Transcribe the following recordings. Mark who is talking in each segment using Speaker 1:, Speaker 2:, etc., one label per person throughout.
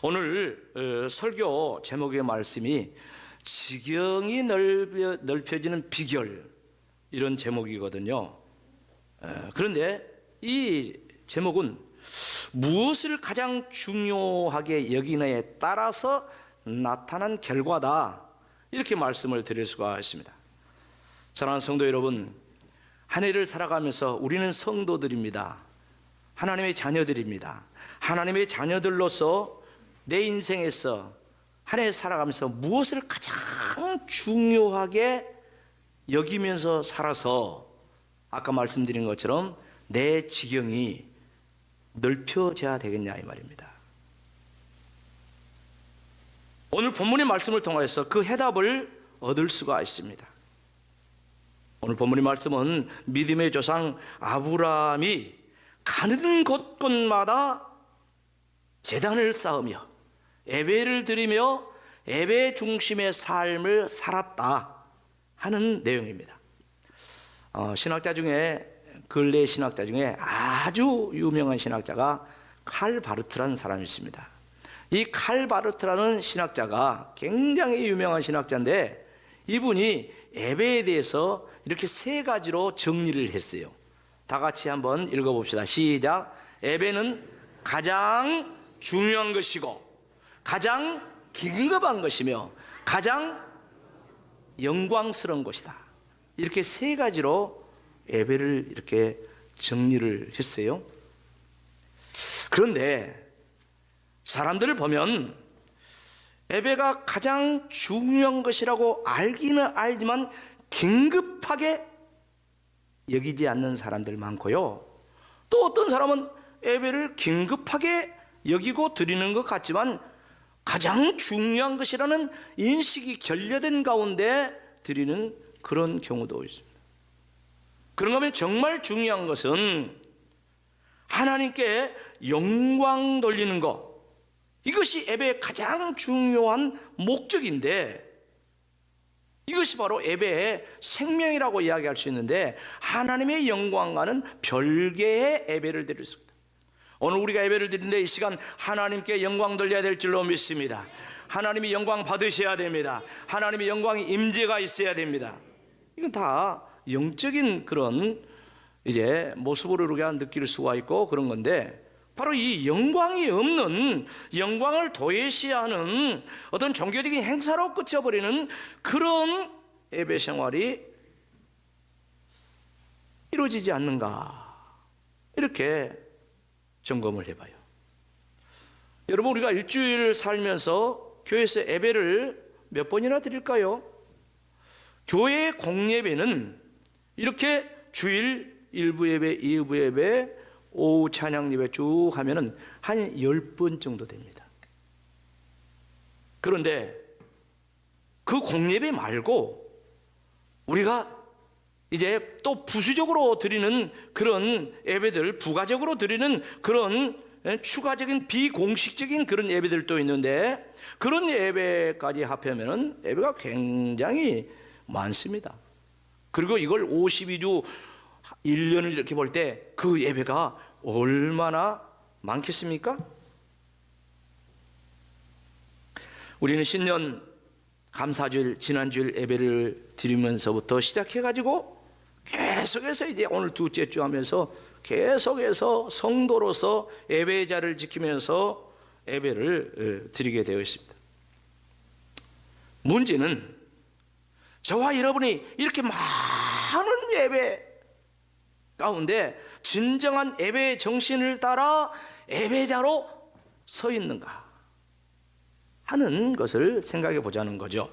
Speaker 1: 오늘 설교 제목의 말씀이 지경이 넓혀지는 비결, 이런 제목이거든요. 그런데 이 제목은 무엇을 가장 중요하게 여기느냐에 따라서 나타난 결과다, 이렇게 말씀을 드릴 수가 있습니다. 사랑하는 성도 여러분, 한 해를 살아가면서 우리는 성도들입니다. 하나님의 자녀들입니다. 하나님의 자녀들로서 내 인생에서 한 해 살아가면서 무엇을 가장 중요하게 여기면서 살아서 아까 말씀드린 것처럼 내 지경이 넓혀져야 되겠냐, 이 말입니다. 오늘 본문의 말씀을 통해서 그 해답을 얻을 수가 있습니다. 오늘 본문의 말씀은 믿음의 조상 아브라함이 가는 곳곳마다 제단을 쌓으며 예배를 드리며 예배 중심의 삶을 살았다 하는 내용입니다. 신학자 중에, 근래 신학자 중에 아주 유명한 신학자가 칼 바르트라는 사람이 있습니다. 이 칼 바르트라는 신학자가 굉장히 유명한 신학자인데, 이분이 예배에 대해서 이렇게 세 가지로 정리를 했어요. 다 같이 한번 읽어봅시다. 시작. 예배는 가장 중요한 것이고, 가장 긴급한 것이며, 가장 영광스러운 것이다. 이렇게 세 가지로 예배를 이렇게 정리를 했어요. 그런데 사람들을 보면 예배가 가장 중요한 것이라고 알기는 알지만 긴급하게 여기지 않는 사람들 많고요. 또 어떤 사람은 예배를 긴급하게 여기고 드리는 것 같지만 가장 중요한 것이라는 인식이 결여된 가운데 드리는 그런 경우도 있습니다. 그런가 하면 정말 중요한 것은 하나님께 영광 돌리는 것, 이것이 예배의 가장 중요한 목적인데, 이것이 바로 예배의 생명이라고 이야기할 수 있는데, 하나님의 영광과는 별개의 예배를 드릴 수 있다. 오늘 우리가 예배를 드리는데 이 시간 하나님께 영광 돌려야 될 줄로 믿습니다. 하나님이 영광 받으셔야 됩니다. 하나님의 영광의 임재가 있어야 됩니다. 이건 다 영적인 그런 이제 모습으로 우리가 느낄 수가 있고 그런 건데, 바로 이 영광이 없는, 영광을 도외시하는 어떤 종교적인 행사로 그쳐버리는 그런 예배 생활이 이루어지지 않는가, 이렇게 점검을 해봐요. 여러분, 우리가 일주일 살면서 교회에서 예배를 몇 번이나 드릴까요? 교회 공예배는 이렇게 주일 1부 예배, 2부 예배, 오후 찬양 예배 쭉 하면은 한 10번 정도 됩니다. 그런데 그 공예배 말고 우리가 이제 또 부수적으로 드리는 그런 예배들, 부가적으로 드리는 그런 추가적인 비공식적인 그런 예배들도 있는데, 그런 예배까지 합하면은 예배가 굉장히 많습니다. 그리고 이걸 52주 1년을 이렇게 볼 때 그 예배가 얼마나 많겠습니까? 우리는 신년 감사주일, 지난주일 예배를 드리면서부터 시작해가지고 계속해서 이제 오늘 둘째 주 하면서 계속해서 성도로서 예배의 자리를 지키면서 예배를 드리게 되어 있습니다. 문제는 저와 여러분이 이렇게 많은 예배 가운데 진정한 예배의 정신을 따라 예배자로 서 있는가 하는 것을 생각해 보자는 거죠.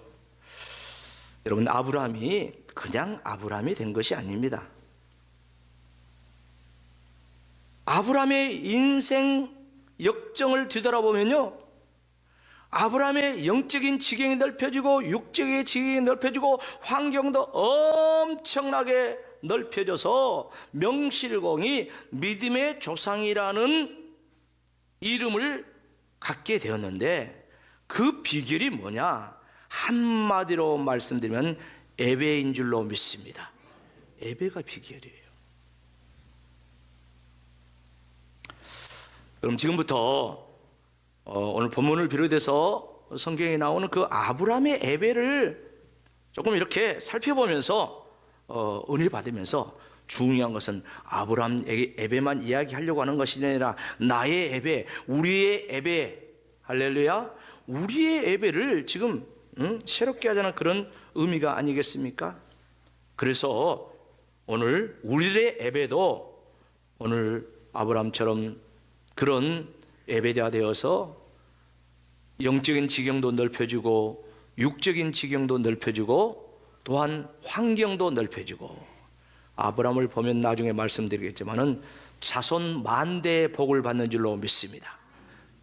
Speaker 1: 여러분, 아브라함이 그냥 아브라함이 된 것이 아닙니다. 아브라함의 인생 역정을 뒤돌아보면요, 아브라함의 영적인 지경이 넓혀지고 육적인 지경이 넓혀지고 환경도 엄청나게 넓혀져서 명실공히 믿음의 조상이라는 이름을 갖게 되었는데, 그 비결이 뭐냐? 한마디로 말씀드리면 예배인 줄로 믿습니다. 예배가 비결이에요. 그럼 지금부터 오늘 본문을 비롯해서 성경에 나오는 그 아브라함의 예배를 조금 이렇게 살펴보면서 은혜 받으면서 중요한 것은 아브라함 예배만 이야기하려고 하는 것이 아니라 나의 예배, 우리의 예배, 할렐루야, 우리의 예배를 지금 새롭게 하자는 그런 의미가 아니겠습니까? 그래서 오늘 우리의 예배도 오늘 아브라함처럼 그런 예배자 되어서 영적인 지경도 넓혀주고 육적인 지경도 넓혀주고 또한 환경도 넓혀주고, 아브라함을 보면 나중에 말씀드리겠지만은 자손 만대의 복을 받는 줄로 믿습니다.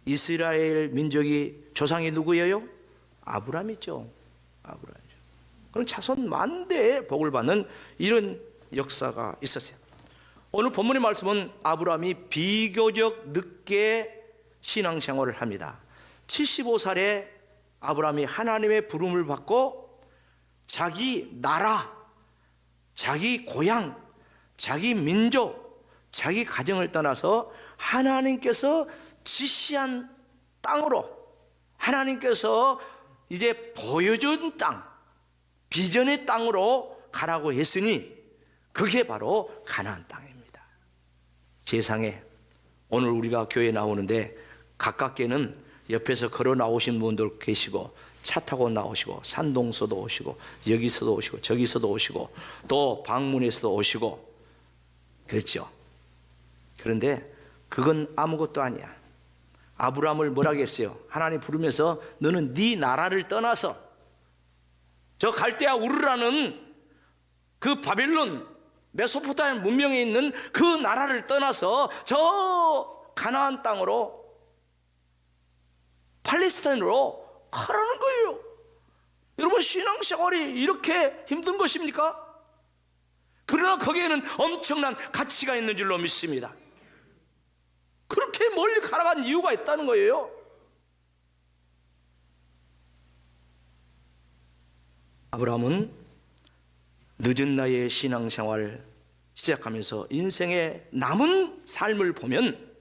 Speaker 1: 이스라엘 민족이 조상이 누구예요? 아브라함이죠. 아브라함이죠. 그럼 자손 만대의 복을 받는 이런 역사가 있었어요. 오늘 본문의 말씀은 아브라함이 비교적 늦게 신앙생활을 합니다. 75살에 아브라함이 하나님의 부름을 받고 자기 나라, 자기 고향, 자기 민족, 자기 가정을 떠나서 하나님께서 지시한 땅으로, 하나님께서 이제 보여준 땅, 비전의 땅으로 가라고 했으니 그게 바로 가나안 땅입니다. 세상에 오늘 우리가 교회에 나오는데 가깝게는 옆에서 걸어 나오신 분들 계시고, 차 타고 나오시고, 산동서도 오시고, 여기서도 오시고, 저기서도 오시고, 또 방문에서도 오시고 그랬죠. 그런데 그건 아무것도 아니야. 아브라함을 뭐라고 했어요? 하나님 부르면서 너는 네 나라를 떠나서 저 갈대아 우르라는 그 바벨론 메소포타미아 문명에 있는 그 나라를 떠나서 저 가나안 땅으로, 팔레스타인으로 가라는 거예요. 여러분, 신앙생활이 이렇게 힘든 것입니까? 그러나 거기에는 엄청난 가치가 있는 줄로 믿습니다. 그렇게 멀리 가라간 이유가 있다는 거예요. 아브라함은 늦은 나이에 신앙생활을 시작하면서 인생의 남은 삶을 보면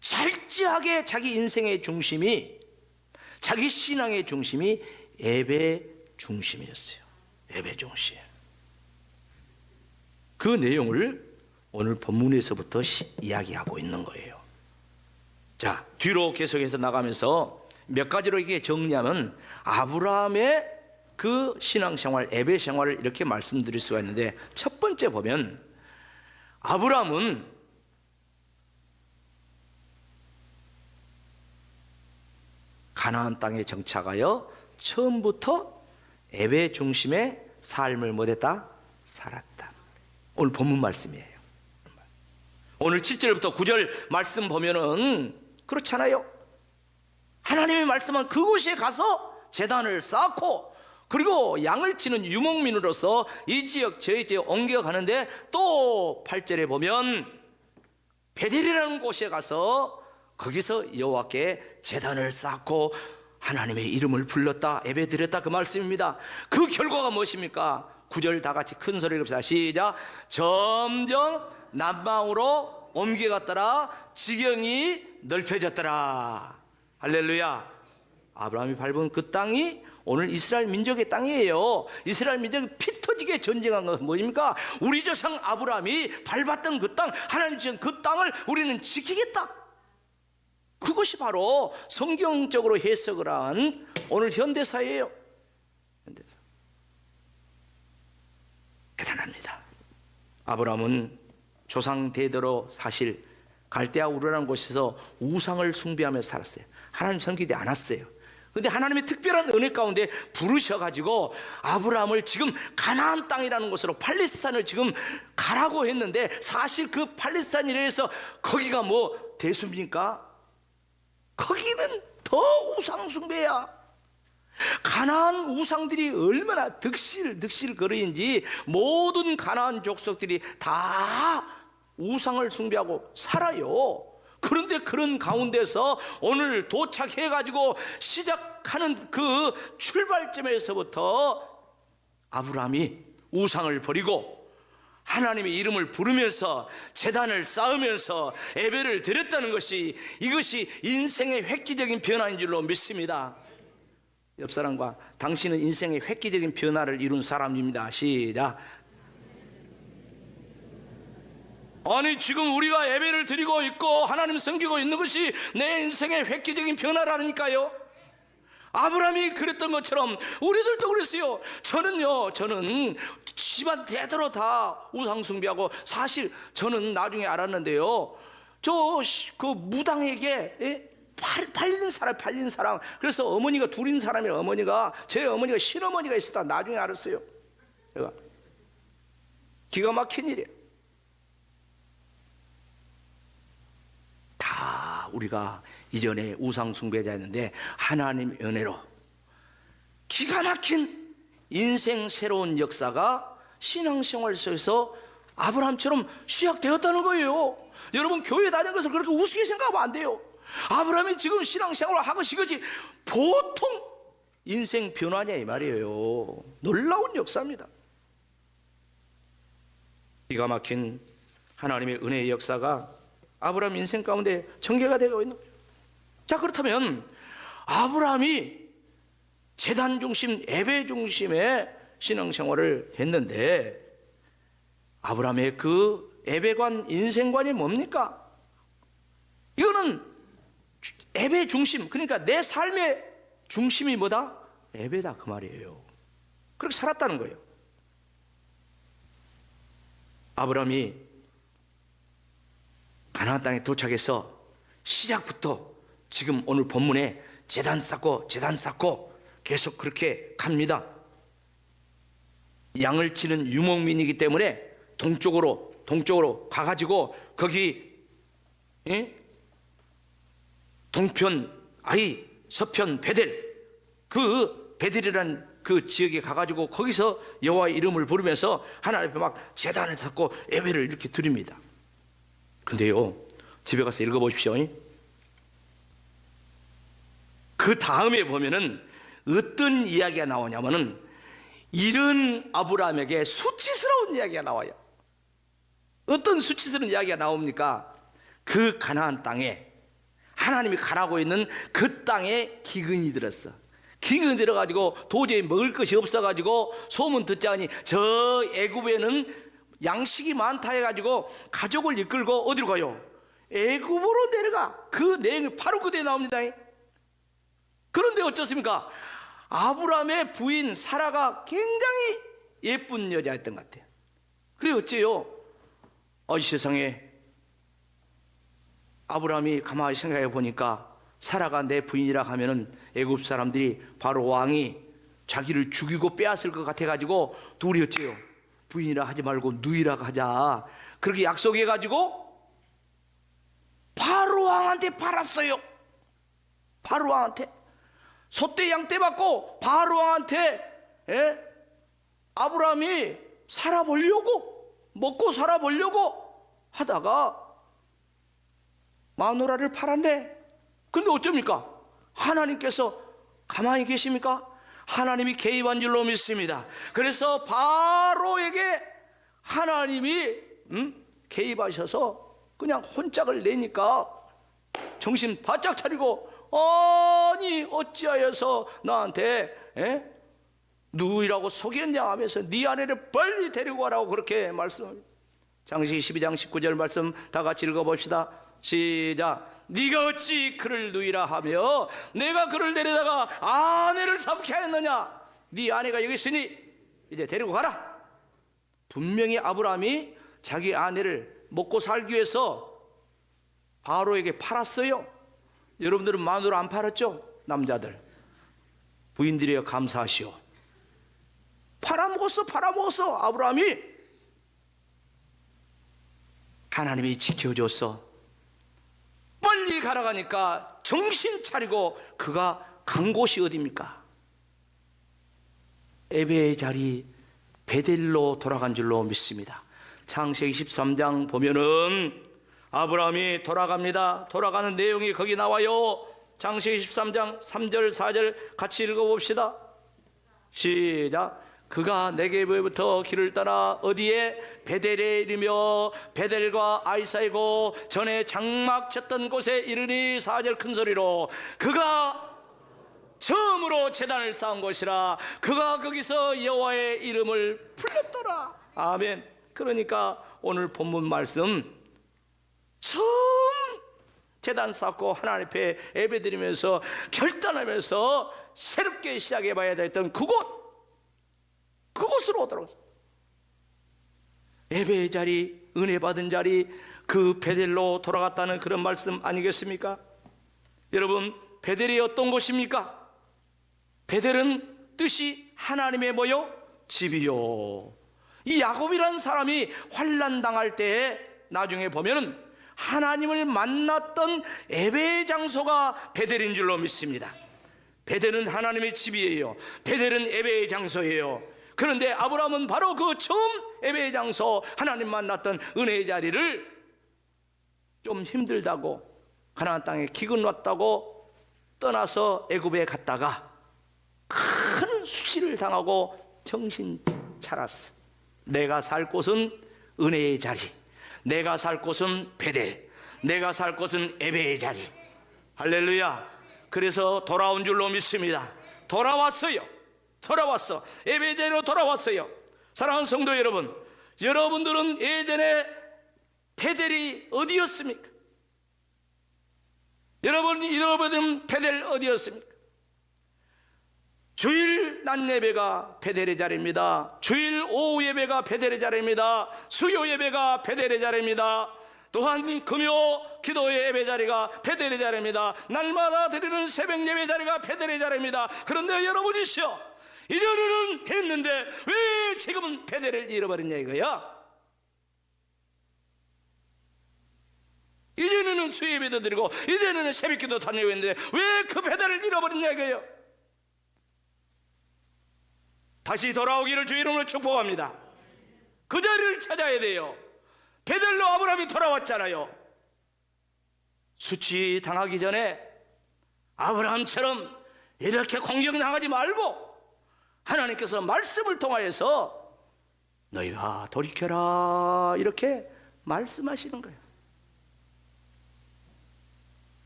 Speaker 1: 철저하게 자기 인생의 중심이, 자기 신앙의 중심이 예배 중심이었어요. 예배 중심. 그 내용을 오늘 본문에서부터 이야기하고 있는 거예요. 자, 뒤로 계속해서 나가면서 몇 가지로 이게 정리하면 아브라함의 그 신앙생활, 예배 생활을 이렇게 말씀드릴 수가 있는데, 첫 번째 보면 아브라함은 가나안 땅에 정착하여 처음부터 예배 중심의 삶을 못했다? 살았다. 오늘 본문 말씀이에요. 오늘 7절부터 9절 말씀 보면은 그렇잖아요. 하나님의 말씀은 그곳에 가서 제단을 쌓고, 그리고 양을 치는 유목민으로서 이 지역 저 지역 옮겨가는데, 또 8절에 보면 베델이라는 곳에 가서 거기서 여호와께 제단을 쌓고 하나님의 이름을 불렀다, 예배드렸다, 그 말씀입니다. 그 결과가 무엇입니까? 9절 다 같이 큰 소리로 합시다. 시작. 점점 남방으로 옮겨갔더라, 지경이 넓혀졌더라. 할렐루야. 아브라함이 밟은 그 땅이 오늘 이스라엘 민족의 땅이에요. 이스라엘 민족이 피 터지게 전쟁한 것은 뭐입니까? 우리 조상 아브라함이 밟았던 그 땅, 하나님 주신 그 땅을 우리는 지키겠다. 그것이 바로 성경적으로 해석을 한 오늘 현대사예요. 현대사. 대단합니다. 아브라함은 조상 대대로 사실 갈대아 우르라는 곳에서 우상을 숭배하며 살았어요. 하나님 섬기지 않았어요. 그런데 하나님의 특별한 은혜 가운데 부르셔가지고 아브라함을 지금 가나안 땅이라는 곳으로, 팔레스타인을 지금 가라고 했는데, 사실 그 팔레스타인이라 해서 거기가 뭐 대수입니까? 거기는 더 우상 숭배야. 가나안 우상들이 얼마나 득실거리인지 모든 가나안 족속들이 다 우상을 숭배하고 살아요. 그런데 그런 가운데서 오늘 도착해가지고 시작하는 그 출발점에서부터 아브라함이 우상을 버리고 하나님의 이름을 부르면서 제단을 쌓으면서 예배를 드렸다는 것이, 이것이 인생의 획기적인 변화인 줄로 믿습니다. 옆 사람과 당신은 인생의 획기적인 변화를 이룬 사람입니다. 시작. 아니, 지금 우리가 예배를 드리고 있고 하나님 섬기고 있는 것이 내 인생의 획기적인 변화라니까요. 아브라함이 그랬던 것처럼 우리들도 그랬어요. 저는 집안 대대로 다 우상 숭배하고, 사실 저는 나중에 알았는데요, 그 무당에게 팔린 사람. 그래서 어머니가 둘인 사람이라, 제 어머니가 신어머니가 있었다 나중에 알았어요. 제가 기가 막힌 일이에요. 다 우리가 이전에 우상 숭배자였는데 하나님 은혜로 기가 막힌 인생 새로운 역사가 신앙생활 속에서 아브라함처럼 시작되었다는 거예요. 여러분, 교회 다니는 것을 그렇게 우습게 생각하면 안 돼요. 아브라함이 지금 신앙생활을 하고 이것이 보통 인생 변화냐 이 말이에요. 놀라운 역사입니다. 기가 막힌 하나님의 은혜의 역사가 아브라함 인생 가운데 전개가 되고 있는 거예요. 자, 그렇다면 아브라함이 제단 중심, 예배 중심의 신앙생활을 했는데 아브라함의 그 예배관, 인생관이 뭡니까? 이거는 예배 중심, 그러니까 내 삶의 중심이 뭐다? 예배다, 그 말이에요. 그렇게 살았다는 거예요. 아브라함이 가나안 땅에 도착해서 시작부터 지금 오늘 본문에 제단 쌓고 계속 그렇게 갑니다. 양을 치는 유목민이기 때문에 동쪽으로 가가지고 거기 동편 아이, 서편 베델, 그 베델이라는 그 지역에 가가지고 거기서 여호와의 이름을 부르면서 하나님 앞에 막 제단을 쌓고 예배를 이렇게 드립니다. 근데요, 집에 가서 읽어보십시오. 그 다음에 보면은 어떤 이야기가 나오냐면은 이런 아브라함에게 수치스러운 이야기가 나와요. 어떤 수치스러운 이야기가 나옵니까? 그 가나안 땅에, 하나님이 가라고 있는 그 땅에 기근이 들었어. 기근이 들어가지고 도저히 먹을 것이 없어가지고 소문 듣자니 저 애굽에는 양식이 많다 해가지고 가족을 이끌고 어디로 가요? 애굽으로 내려가. 그 내용이 바로 그대에 나옵니다. 그런데 어쩌습니까? 아브라함의 부인 사라가 굉장히 예쁜 여자였던 것 같아요. 그래 어째요? 세상에, 아브라함이 가만히 생각해 보니까 사라가 내 부인이라 하면은 애굽 사람들이 바로 왕이 자기를 죽이고 빼앗을 것 같아가지고 둘이 어째요? 부인이라 하지 말고 누이라 하자, 그렇게 약속해가지고 바로 왕한테 팔았어요. 바로 왕한테 소떼 양떼 받고 바로 왕한테 아브라함이 살아보려고, 먹고 살아보려고 하다가 마누라를 팔았네. 근데 어쩝니까? 하나님께서 가만히 계십니까? 하나님이 개입한 줄로 믿습니다. 그래서 바로에게 하나님이 개입하셔서 그냥 혼짝을 내니까 정신 바짝 차리고, 아니 어찌하여서 나한테 누이라고 속였냐 하면서 네 아내를 빨리 데리고 가라고 그렇게 말씀합니다. 창세기 12장 19절 말씀 다 같이 읽어봅시다. 시작. 네가 어찌 그를 누이라 하며 내가 그를 데려다가 아내를 삼게 하였느냐? 네 아내가 여기 있으니 이제 데리고 가라. 분명히 아브라함이 자기 아내를 먹고 살기 위해서 바로에게 팔았어요. 여러분들은 마누라 안 팔았죠? 남자들 부인들이여 감사하시오. 팔아먹었어. 아브라함이 하나님이 지켜줬어. 빨리 가라가니까 정신 차리고 그가 간 곳이 어디입니까? 예배의 자리 베델로 돌아간 줄로 믿습니다. 창세기 13장 보면은 아브라함이 돌아갑니다. 돌아가는 내용이 거기 나와요. 창세기 13장 3절 4절 같이 읽어봅시다. 시작. 그가 네게브부터 길을 따라 어디에 베델에 이르며 베델과 아이 사이고 전에 장막 쳤던 곳에 이르니 4절 큰 소리로 그가 처음으로 제단을 쌓은 곳이라 그가 거기서 여호와의 이름을 불렀더라. 아멘. 그러니까 오늘 본문 말씀 처음 제단 쌓고 하나님 앞에 예배드리면서 결단하면서 새롭게 시작해봐야 됐던 그곳으로 돌아가서 예배의 자리, 은혜 받은 자리, 그 베델로 돌아갔다는 그런 말씀 아니겠습니까? 여러분, 베델이 어떤 곳입니까? 베델은 뜻이 하나님의 뭐요? 집이요. 이 야곱이라는 사람이 환난 당할 때에 나중에 보면은 하나님을 만났던 예배의 장소가 베델인 줄로 믿습니다. 베델은 하나님의 집이에요. 베델은 예배의 장소예요. 그런데 아브라함은 바로 그 처음 예배의 장소, 하나님 만났던 은혜의 자리를 좀 힘들다고, 가나안 땅에 기근 왔다고 떠나서 애굽에 갔다가 큰 수치를 당하고 정신 차렸어. 내가 살 곳은 은혜의 자리, 내가 살 곳은 베델, 내가 살 곳은 예배의 자리. 할렐루야. 그래서 돌아온 줄로 믿습니다. 돌아왔어요. 돌아왔어. 예배의 자리로 돌아왔어요. 사랑하는 성도 여러분, 여러분들은 예전에 베델이 어디였습니까? 여러분은 베델 어디였습니까? 주일 낮 예배가 베델의 자리입니다. 주일 오후 예배가 베델의 자리입니다. 수요 예배가 베델의 자리입니다. 또한 금요 기도의 예배 자리가 베델의 자리입니다. 날마다 드리는 새벽 예배 자리가 베델의 자리입니다. 그런데 여러분이시여, 이전에는 했는데 왜 지금은 베델을 잃어버렸냐 이거야. 이전에는 수요 예배도 드리고 이전에는 새벽 기도 다니고 했는데 왜 그 베델을 잃어버렸냐 이거예요. 다시 돌아오기를 주 이름으로 축복합니다. 그 자리를 찾아야 돼요. 베델로 아브라함이 돌아왔잖아요. 수치 당하기 전에 아브라함처럼 이렇게 공격당하지 말고 하나님께서 말씀을 통하여서 너희가 돌이켜라 이렇게 말씀하시는 거예요.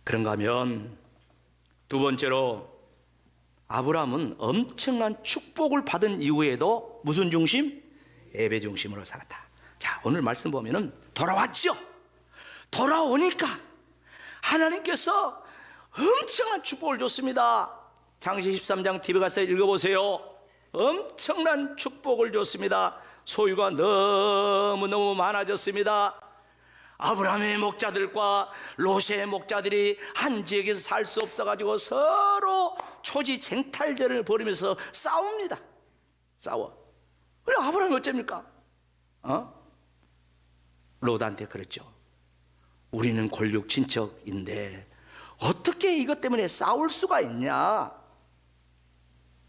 Speaker 1: 그런가 하면 두 번째로 아브라함은 엄청난 축복을 받은 이후에도 무슨 중심? 예배 중심으로 살았다. 자, 오늘 말씀 보면은 돌아왔죠. 돌아오니까 하나님께서 엄청난 축복을 줬습니다. 창세기 13장 TV 가서 읽어보세요. 엄청난 축복을 줬습니다. 소유가 너무너무 많아졌습니다. 아브라함의 목자들과 롯의 목자들이 한 지역에서 살 수 없어가지고 서로 초지쟁탈전을 벌이면서 싸웁니다. 싸워. 그래 아브라함이 어쩝니까? 롯한테 그랬죠. 우리는 골육 친척인데 어떻게 이것 때문에 싸울 수가 있냐.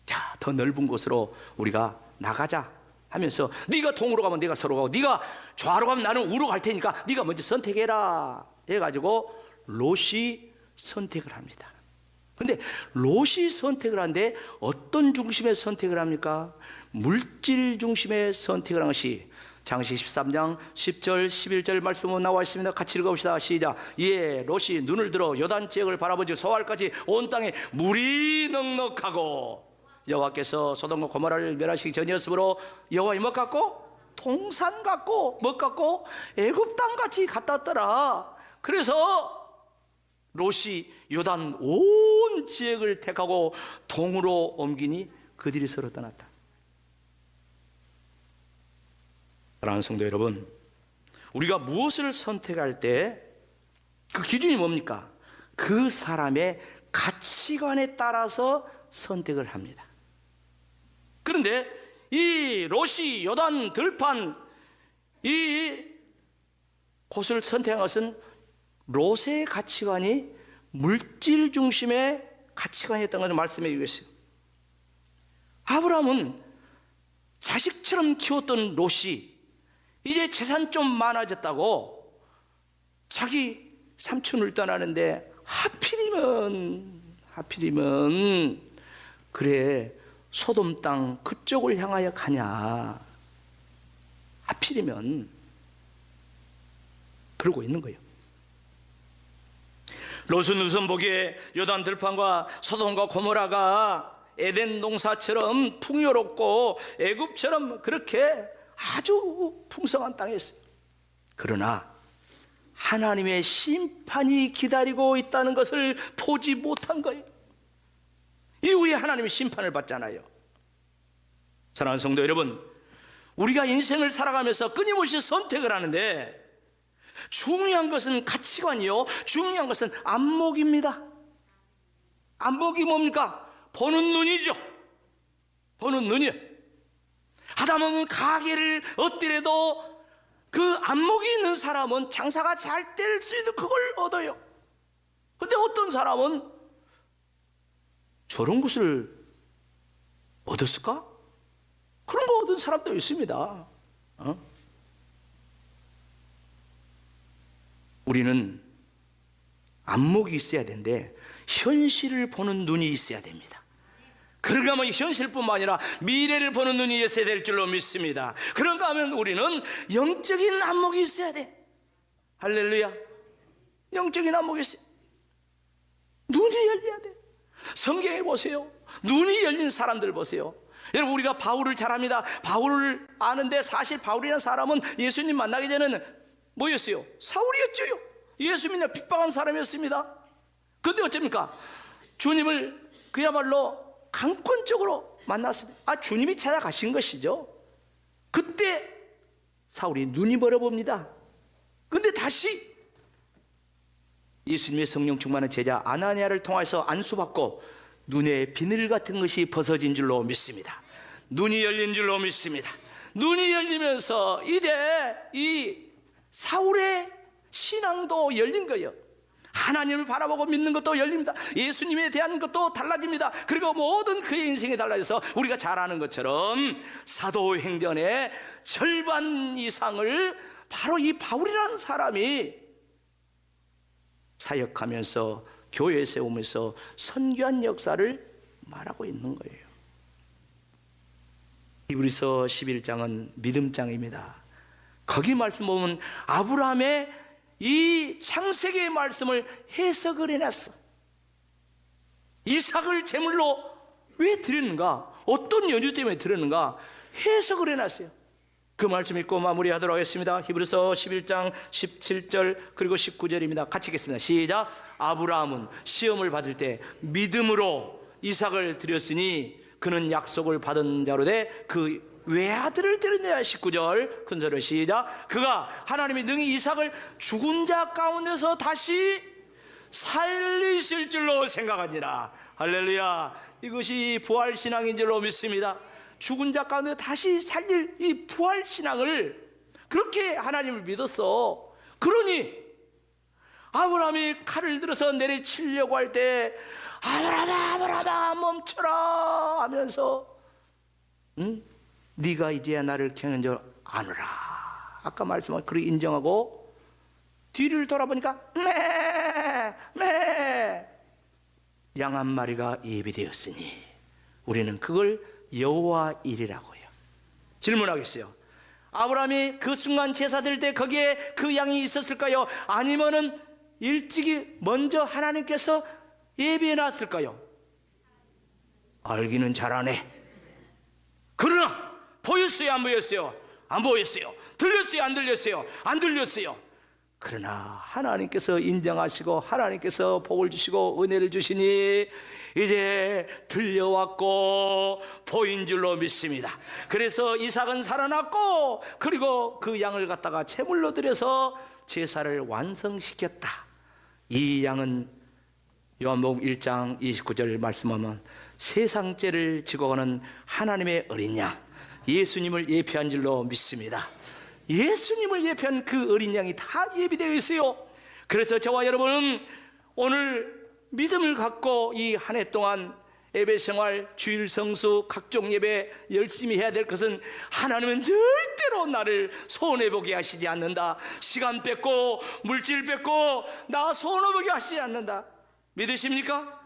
Speaker 1: 자, 더 넓은 곳으로 우리가 나가자 하면서 네가 동으로 가면 내가 서로 가고 네가 좌로 가면 나는 우로 갈 테니까 네가 먼저 선택해라 해가지고 롯이 선택을 합니다. 근데 롯이 선택을 하는데 어떤 중심의 선택을 합니까? 물질 중심의 선택을 한 것이 창세기 13장 10절 11절 말씀은 나와 있습니다. 같이 읽어봅시다. 시작. 예, 롯이 눈을 들어 요단 지역을 바라보지 소알까지 온 땅에 물이 넉넉하고 여호와께서 소돔과 고모라를 멸하시기 전이었으므로 여호와의 뭐 같고? 동산 같고 뭐 같고? 애굽 땅 같이 같았더라. 그래서 롯이 요단 온 지역을 택하고 동으로 옮기니 그들이 서로 떠났다. 사랑하는 성도 여러분, 우리가 무엇을 선택할 때 그 기준이 뭡니까? 그 사람의 가치관에 따라서 선택을 합니다. 그런데 이 롯이 요단 들판 이 곳을 선택한 것은 롯의 가치관이 물질 중심의 가치관이었던 것을 말씀해 주겠어요. 아브라함은 자식처럼 키웠던 롯이 이제 재산 좀 많아졌다고 자기 삼촌을 떠나는데 하필이면 그래 소돔 땅 그쪽을 향하여 가냐? 하필이면 그러고 있는 거예요. 롯은 우선 보기에 요단 들판과 소돔과 고모라가 에덴 동사처럼 풍요롭고 애굽처럼 그렇게 아주 풍성한 땅이었어요. 그러나 하나님의 심판이 기다리고 있다는 것을 보지 못한 거예요. 이후에 하나님이 심판을 받잖아요. 사랑하는 성도 여러분, 우리가 인생을 살아가면서 끊임없이 선택을 하는데 중요한 것은 가치관이요, 중요한 것은 안목입니다. 안목이 뭡니까? 보는 눈이죠. 보는 눈이요. 하다못해 가게를 얻더라도 그 안목이 있는 사람은 장사가 잘 될 수 있는 그걸 얻어요. 근데 어떤 사람은 저런 것을 얻었을까? 그런 거 얻은 사람도 있습니다. 우리는 안목이 있어야 되는데 현실을 보는 눈이 있어야 됩니다. 그런가 하면 현실뿐만 아니라 미래를 보는 눈이 있어야 될 줄로 믿습니다. 그런가 하면 우리는 영적인 안목이 있어야 돼. 할렐루야. 영적인 안목이 있어요. 눈이 열려야 돼. 성경에 보세요. 눈이 열린 사람들 보세요. 여러분, 우리가 바울을 잘 압니다. 바울을 아는데 사실 바울이라는 사람은 예수님 만나기 전에는 뭐였어요? 사울이었죠. 예수님을 핍박한 사람이었습니다. 근데 어쩝니까? 주님을 그야말로 강권적으로 만났습니다. 주님이 찾아가신 것이죠. 그때 사울이 눈이 멀어봅니다. 근데 다시 예수님의 성령 충만한 제자 아나니아를 통해서 안수받고 눈에 비늘 같은 것이 벗어진 줄로 믿습니다. 눈이 열린 줄로 믿습니다. 눈이 열리면서 이제 이 사울의 신앙도 열린 거예요. 하나님을 바라보고 믿는 것도 열립니다. 예수님에 대한 것도 달라집니다. 그리고 모든 그의 인생이 달라져서 우리가 잘 아는 것처럼 사도행전의 절반 이상을 바로 이 바울이라는 사람이 사역하면서 교회 세우면서 선교한 역사를 말하고 있는 거예요. 히브리서 11장은 믿음장입니다. 거기 말씀 보면 아브라함의 이 창세기의 말씀을 해석을 해놨어. 이삭을 제물로 왜 드렸는가? 어떤 연유 때문에 드렸는가? 해석을 해놨어요. 그 말씀 읽고 마무리하도록 하겠습니다. 히브리서 11장 17절 그리고 19절입니다. 같이 읽겠습니다. 시작. 아브라함은 시험을 받을 때 믿음으로 이삭을 드렸으니 그는 약속을 받은 자로 돼 그 외아들을 드렸냐. 19절 큰 소리로 시작. 그가 하나님이 능히 이삭을 죽은 자 가운데서 다시 살리실 줄로 생각하니라. 할렐루야. 이것이 부활신앙인 줄로 믿습니다. 죽은 자 가운데 다시 살릴 이 부활신앙을 그렇게 하나님을 믿었어. 그러니 아브라함이 칼을 들어서 내리치려고 할 때 아브라함아 아브라함아 멈춰라 하면서 네가 이제야 나를 경한 줄 아노라. 아까 말씀한 그를 인정하고 뒤를 돌아보니까 양 한 마리가 예비되었으니 우리는 그걸 여호와 일이라고 해요. 질문하겠어요. 아브라함이 그 순간 제사 드릴 때 거기에 그 양이 있었을까요? 아니면은 일찍이 먼저 하나님께서 예비해 놨을까요? 알기는 잘하네. 그러나 보였어요? 안 보였어요? 안 보였어요. 들렸어요? 안 들렸어요? 안 들렸어요. 그러나 하나님께서 인정하시고 하나님께서 복을 주시고 은혜를 주시니 이제 들려왔고 보인 줄로 믿습니다. 그래서 이삭은 살아났고 그리고 그 양을 갖다가 제물로 드려서 제사를 완성시켰다. 이 양은 요한복음 1장 29절 말씀하면 세상죄를 지고 가는 하나님의 어린 양 예수님을 예표한 줄로 믿습니다. 예수님을 예표한 그 어린 양이 다 예비되어 있어요. 그래서 저와 여러분은 오늘 믿음을 갖고 이 한 해 동안 예배 생활, 주일 성수, 각종 예배 열심히 해야 될 것은 하나님은 절대로 나를 손해보게 하시지 않는다. 시간 뺏고 물질 뺏고 나 손해보게 하시지 않는다. 믿으십니까?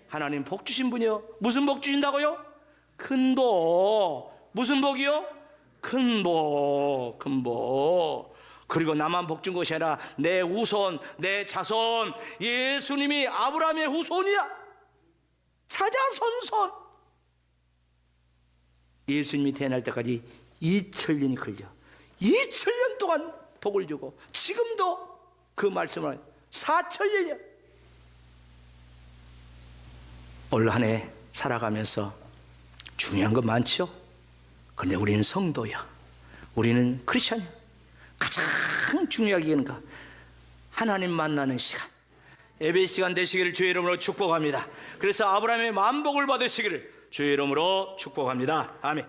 Speaker 1: 하나님 복 주신 분이요. 무슨 복 주신다고요? 큰 복. 무슨 복이요? 큰 복, 큰 복. 그리고 나만 복 준 것이 아니라 내 후손, 내 자손, 예수님이 아브라함의 후손이야. 자자손손. 예수님이 태어날 때까지 2000년이 걸려. 2000년 동안 복을 주고 지금도 그 말씀을 4000년이야. 올 한 해 살아가면서 중요한 건 많죠. 그런데 우리는 성도야. 우리는 크리스찬이야. 가장 중요하게 하는가? 하나님 만나는 시간, 예배 시간 되시기를 주의 이름으로 축복합니다. 그래서 아브라함의 만복을 받으시기를 주의 이름으로 축복합니다. 아멘.